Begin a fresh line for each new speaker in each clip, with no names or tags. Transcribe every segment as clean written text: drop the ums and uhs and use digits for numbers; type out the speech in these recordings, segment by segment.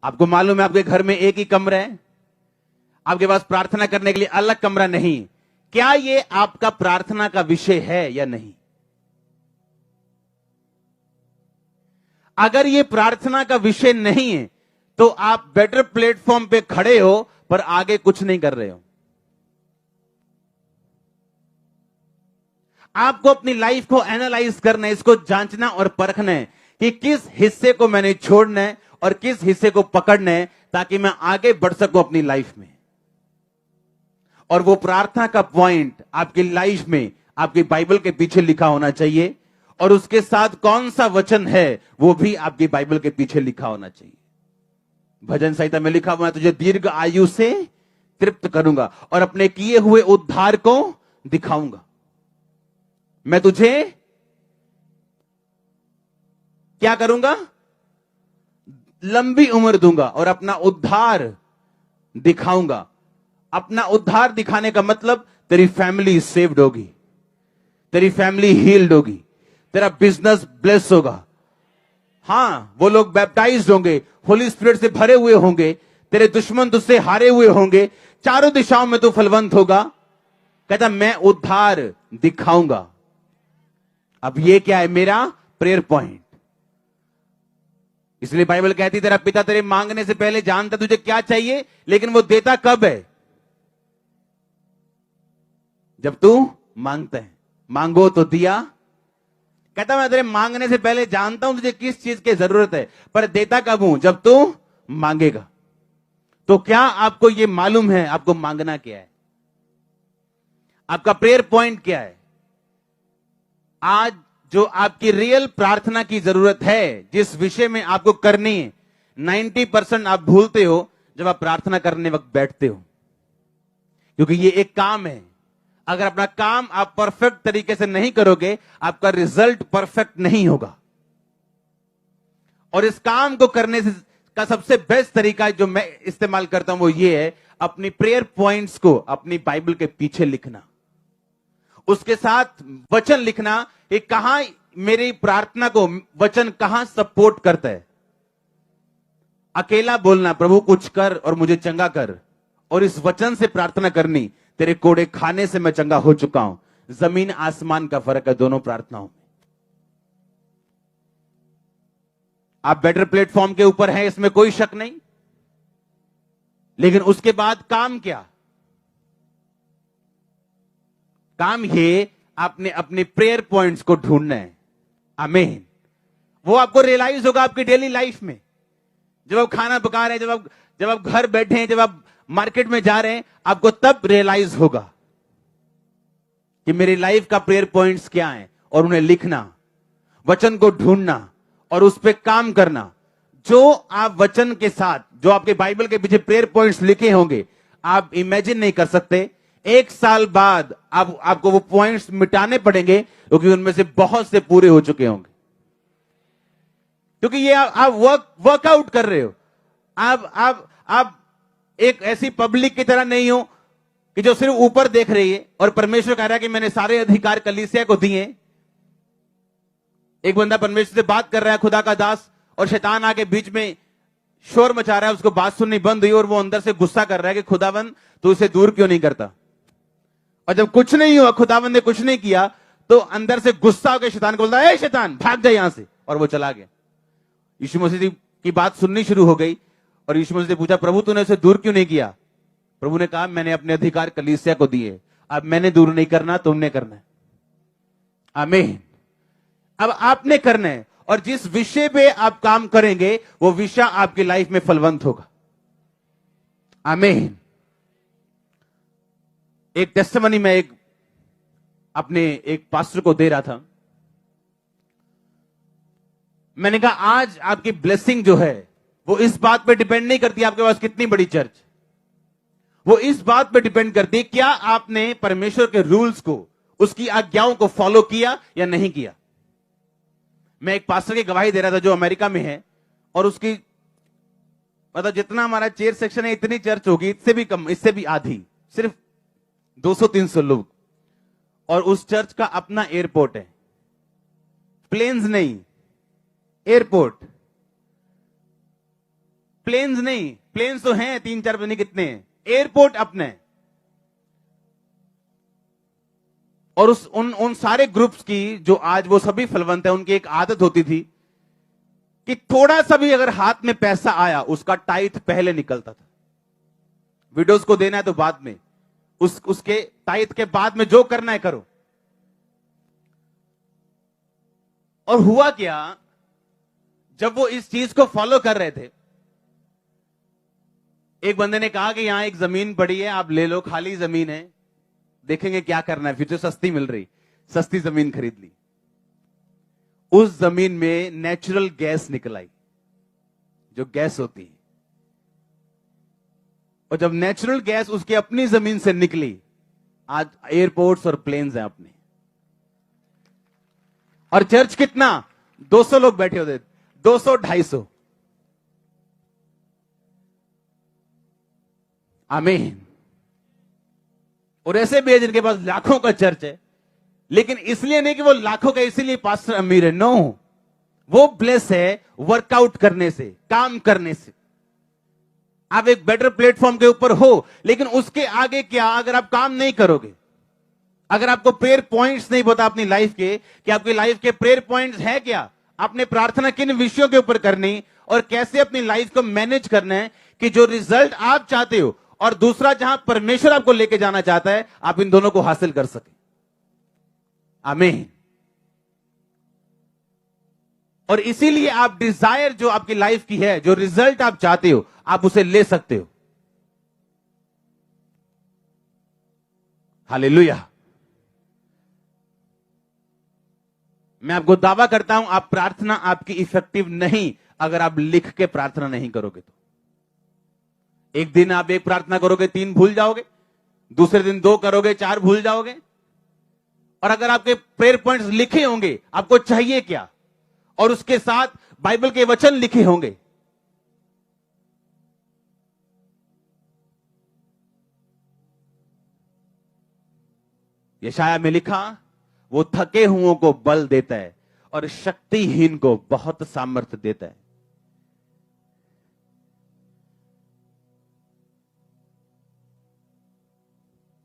आपको मालूम है आपके घर में एक ही कमरा है, आपके पास प्रार्थना करने के लिए अलग कमरा नहीं। क्या ये आपका प्रार्थना का विषय है या नहीं? अगर ये प्रार्थना का विषय नहीं है तो आप बेटर प्लेटफॉर्म पे खड़े हो पर आगे कुछ नहीं कर रहे हो। आपको अपनी लाइफ को एनालाइज करना है, इसको जांचना और परखना है कि किस हिस्से को मैंने छोड़ना है और किस हिस्से को पकड़ना है ताकि मैं आगे बढ़ सकूं अपनी लाइफ में। और वो प्रार्थना का पॉइंट आपकी लाइफ में आपकी बाइबल के पीछे लिखा होना चाहिए, और उसके साथ कौन सा वचन है वो भी आपकी बाइबल के पीछे लिखा होना चाहिए। भजन संहिता में लिखा हुआ है, तुझे दीर्घ आयु से तृप्त करूंगा और अपने किए हुए उद्धार को दिखाऊंगा। मैं तुझे क्या करूंगा? लंबी उम्र दूंगा और अपना उद्धार दिखाऊंगा। अपना उद्धार दिखाने का मतलब तेरी फैमिली सेव्ड होगी, तेरी फैमिली हील्ड होगी, तेरा बिजनेस ब्लेस होगा। हां, वो लोग बैप्टाइज्ड होंगे, होली स्पिरिट से भरे हुए होंगे, तेरे दुश्मन तुझसे हारे हुए होंगे, चारों दिशाओं में तू फलवंत होगा। कहता मैं उद्धार दिखाऊंगा। अब ये क्या है? मेरा प्रेयर पॉइंट। इसलिए बाइबल कहती तेरा पिता तेरे मांगने से पहले जानता तुझे क्या चाहिए, लेकिन वो देता कब है? जब तू मांगता है। मांगो तो दिया। कहता मैं तेरे मांगने से पहले जानता हूं तुझे किस चीज की जरूरत है, पर देता कब हूं? जब तू मांगेगा। तो क्या आपको यह मालूम है आपको मांगना क्या है? आपका प्रेयर पॉइंट क्या है? आज जो आपकी रियल प्रार्थना की जरूरत है, जिस विषय में आपको करनी है, 90% आप भूलते हो जब आप प्रार्थना करने वक्त बैठते हो, क्योंकि ये एक काम है। अगर अपना काम आप परफेक्ट तरीके से नहीं करोगे, आपका रिजल्ट परफेक्ट नहीं होगा। और इस काम को करने से का सबसे बेस्ट तरीका जो मैं इस्तेमाल करता हूं वो ये है, अपनी प्रेयर पॉइंट्स को अपनी बाइबल के पीछे लिखना, उसके साथ वचन लिखना कि कहां मेरी प्रार्थना को वचन कहां सपोर्ट करता है। अकेला बोलना प्रभु कुछ कर और मुझे चंगा कर, और इस वचन से प्रार्थना करनी तेरे कोड़े खाने से मैं चंगा हो चुका हूं। जमीन आसमान का फर्क है दोनों प्रार्थनाओं में। आप बेटर प्लेटफॉर्म के ऊपर हैं, इसमें कोई शक नहीं, लेकिन उसके बाद काम क्या? काम ये आपने अपने प्रेयर पॉइंट्स को ढूंढना है। आमीन। वो आपको रियलाइज होगा आपकी डेली लाइफ में, जब आप खाना पका रहे हैं, जब आप घर बैठे हैं, जब आप मार्केट में जा रहे हैं, आपको तब रियलाइज होगा कि मेरी लाइफ का प्रेयर पॉइंट्स क्या हैं, और उन्हें लिखना, वचन को ढूंढना और उस पर काम करना। जो आप वचन के साथ, जो आपके बाइबल के पीछे प्रेयर पॉइंट्स लिखे होंगे, आप इमेजिन नहीं कर सकते 1 साल बाद आपको वो पॉइंट्स मिटाने पड़ेंगे, क्योंकि उनमें से बहुत से पूरे हो चुके होंगे। क्योंकि ये आप वर्कआउट कर रहे हो। आप एक ऐसी पब्लिक की तरह नहीं हो कि जो सिर्फ ऊपर देख रही है और परमेश्वर कह रहा है कि मैंने सारे अधिकार कलीसिया को दिए। एक बंदा परमेश्वर से बात कर रहा है, खुदा का दास, और शैतान आके बीच में शोर मचा रहा है, उसको बात सुननी बंद हुई और वो अंदर से गुस्सा कर रहा है कि खुदावन तू इसे दूर क्यों नहीं करता। और जब कुछ नहीं हुआ, खुदावन ने कुछ नहीं किया, तो अंदर से गुस्सा होकर शैतान को बोलता है, ए शैतान भाग जा यहां से, और वो चला गया। यीशु मसीह की बात सुननी शुरू हो गई और यीशु मसीह ने पूछा, प्रभु तूने उसे दूर क्यों नहीं किया? प्रभु ने कहा, मैंने अपने अधिकार कलीसिया को दिए, अब मैंने दूर नहीं करना, तुमने करना है। आमीन। अब आपने करना है, और जिस विषय पे आप काम करेंगे वो विषय आपकी लाइफ में फलवंत होगा। आमीन। एक टेस्टिमनी में अपने एक पास्टर को दे रहा था। मैंने कहा आज आपकी ब्लेसिंग जो है वो इस बात पे डिपेंड नहीं करती आपके पास कितनी बड़ी चर्च, वो इस बात पे डिपेंड करती है क्या आपने परमेश्वर के रूल्स को, उसकी आज्ञाओं को फॉलो किया या नहीं किया। मैं एक पास्टर की गवाही दे रहा था जो अमेरिका में है, और उसकी मतलब जितना हमारा चेयर सेक्शन है इतनी चर्च होगी, इससे भी कम, इससे भी आधी, सिर्फ 200-300 लोग, और उस चर्च का अपना एयरपोर्ट है, प्लेन्स नहीं, एयरपोर्ट। प्लेन्स नहीं, प्लेन्स तो हैं 3-4 पता नहीं कितने हैं, एयरपोर्ट अपने। और उन सारे ग्रुप्स की जो आज वो सभी फलवंत है, उनकी एक आदत होती थी कि थोड़ा सा भी अगर हाथ में पैसा आया उसका टाइथ पहले निकलता था। विडोज को देना है तो बाद में, उसके टाइथ के बाद में जो करना है करो। और हुआ क्या, जब वो इस चीज को फॉलो कर रहे थे, एक बंदे ने कहा कि यहां एक जमीन पड़ी है, आप ले लो, खाली जमीन है, देखेंगे क्या करना है, फिर तो सस्ती मिल रही, सस्ती जमीन खरीद ली। उस जमीन में नेचुरल गैस निकल आई, जो गैस होती है। और जब नेचुरल गैस उसकी अपनी जमीन से निकली, आज एयरपोर्ट्स और प्लेन्स हैं अपने। और चर्च कितना, 200 लोग बैठे होते, 200-250। आमीन। और ऐसे भी है जिनके पास लाखों का चर्च है, लेकिन इसलिए नहीं कि वो लाखों का इसीलिए पास्टर अमीर है, नो, वो ब्लेस है वर्कआउट करने से, काम करने से। आप एक बेटर प्लेटफॉर्म के ऊपर हो, लेकिन उसके आगे क्या, अगर आप काम नहीं करोगे, अगर आपको प्रेयर पॉइंट्स नहीं पता अपनी लाइफ के, कि आपकी लाइफ के प्रेयर पॉइंट्स है क्या, आपने प्रार्थना किन विषयों के ऊपर करनी और कैसे अपनी लाइफ को मैनेज करना है कि जो रिजल्ट आप चाहते हो और दूसरा जहां परमेश्वर आपको लेके जाना चाहता है, आप इन दोनों को हासिल कर सके। आमीन। और इसीलिए आप डिजायर जो आपकी लाइफ की है, जो रिजल्ट आप चाहते हो, आप उसे ले सकते हो। हालेलुया। मैं आपको दावा करता हूं, आप प्रार्थना आपकी इफेक्टिव नहीं अगर आप लिख के प्रार्थना नहीं करोगे तो। एक दिन आप एक प्रार्थना करोगे, 3 भूल जाओगे, दूसरे दिन 2 करोगे, 4 भूल जाओगे। और अगर आपके प्रेयर पॉइंट्स लिखे होंगे, आपको चाहिए क्या, और उसके साथ बाइबल के वचन लिखे होंगे, यशाया में लिखा, वो थके हुओं को बल देता है और शक्तिहीन को बहुत सामर्थ्य देता है।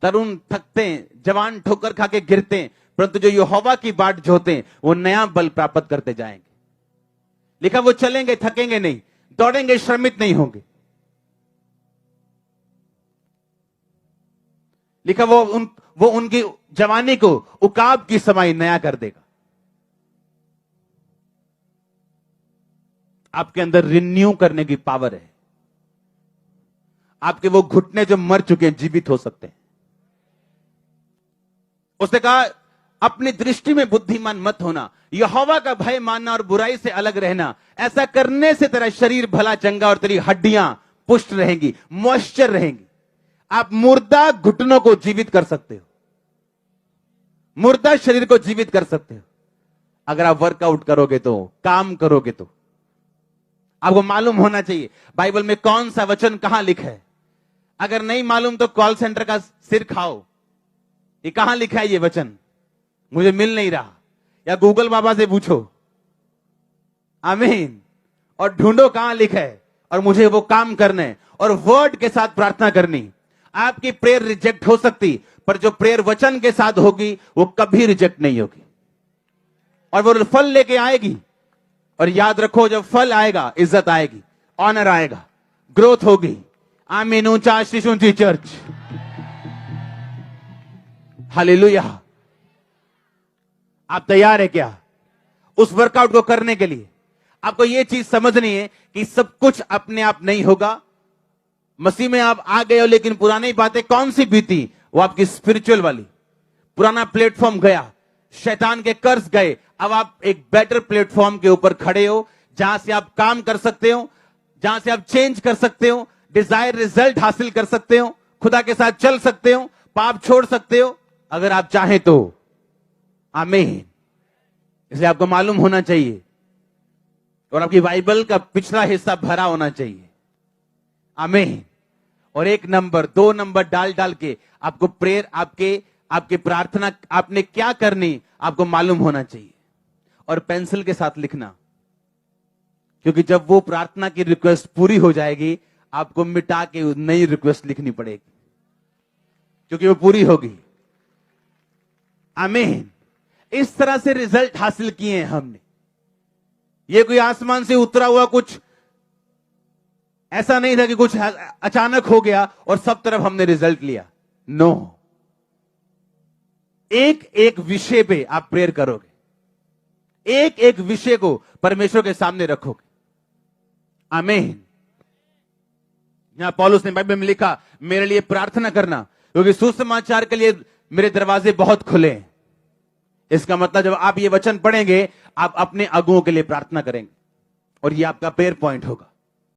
तरुण थकते हैं, जवान ठोकर खा के गिरते हैं, परंतु जो यहोवा की बाट जोते हैं वो नया बल प्राप्त करते जाएंगे। लिखा, वो चलेंगे, थकेंगे नहीं, दौड़ेंगे, श्रमित नहीं होंगे। लिखा, वो उनकी जवानी को उकाब की समाई नया कर देगा। आपके अंदर रिन्यू करने की पावर है। आपके वो घुटने जो मर चुके हैं जीवित हो सकते हैं। उसने कहा, अपनी दृष्टि में बुद्धिमान मत होना, यहोवा का भय मानना और बुराई से अलग रहना। ऐसा करने से तेरा शरीर भला चंगा और तेरी हड्डियां पुष्ट रहेंगी, मॉइस्चर रहेंगी। आप मुर्दा घुटनों को जीवित कर सकते हो, मुर्दा शरीर को जीवित कर सकते हो अगर आप वर्कआउट करोगे तो, काम करोगे तो। आपको मालूम होना चाहिए बाइबल में कौन सा वचन कहां लिखा है। अगर नहीं मालूम तो कॉल सेंटर का सिर खाओ, ये कहां लिखा है ये वचन, मुझे मिल नहीं रहा, या गूगल बाबा से पूछो। आमीन। और ढूंढो कहां लिखा है, और मुझे वो काम करना है और वर्ड के साथ प्रार्थना करनी। आपकी प्रेयर रिजेक्ट हो सकती, पर जो प्रेयर वचन के साथ होगी वो कभी रिजेक्ट नहीं होगी, और वो फल लेके आएगी। और याद रखो, जब फल आएगा इज्जत आएगी, ऑनर आएगा, ग्रोथ होगी। आमीन। ऊंचा आशीष, ऊंची चर्च। हालेलुया। आप तैयार है क्या उस वर्कआउट को करने के लिए? आपको यह चीज समझनी है कि सब कुछ अपने आप नहीं होगा। मसीह में आप आ गए हो, लेकिन पुरानी बातें कौन सी बीती, वो आपकी स्पिरिचुअल वाली। पुराना प्लेटफॉर्म गया, शैतान के कर्ज गए, अब आप एक बेटर प्लेटफॉर्म के ऊपर खड़े हो, जहां से आप काम कर सकते हो, जहां से आप चेंज कर सकते हो, डिजायर रिजल्ट हासिल कर सकते हो, खुदा के साथ चल सकते हो, पाप छोड़ सकते हो अगर आप चाहें तो। आमीन। इसलिए आपको मालूम होना चाहिए, और आपकी बाइबल का पिछला हिस्सा भरा होना चाहिए। आमीन। और 1 नंबर 2 नंबर डाल डाल के आपको प्रेयर, आपके प्रार्थना आपने क्या करनी आपको मालूम होना चाहिए। और पेंसिल के साथ लिखना, क्योंकि जब वो प्रार्थना की रिक्वेस्ट पूरी हो जाएगी, आपको मिटा के नई रिक्वेस्ट लिखनी पड़ेगी, क्योंकि वो पूरी होगी। आमीन। इस तरह से रिजल्ट हासिल किए हैं हमने। ये कोई आसमान से उतरा हुआ कुछ ऐसा नहीं था कि कुछ अचानक हो गया और सब तरफ हमने रिजल्ट लिया। नो, एक एक विषय पे आप प्रेयर करोगे, एक एक विषय को परमेश्वर के सामने रखोगे। आमीन। यहां पौलुस ने बाइबल में लिखा, मेरे लिए प्रार्थना करना, क्योंकि सुसमाचार के लिए मेरे दरवाजे बहुत खुले हैं। इसका मतलब जब आप ये वचन पढ़ेंगे, आप अपने अगुओं के लिए प्रार्थना करेंगे और ये आपका प्रेयर पॉइंट होगा।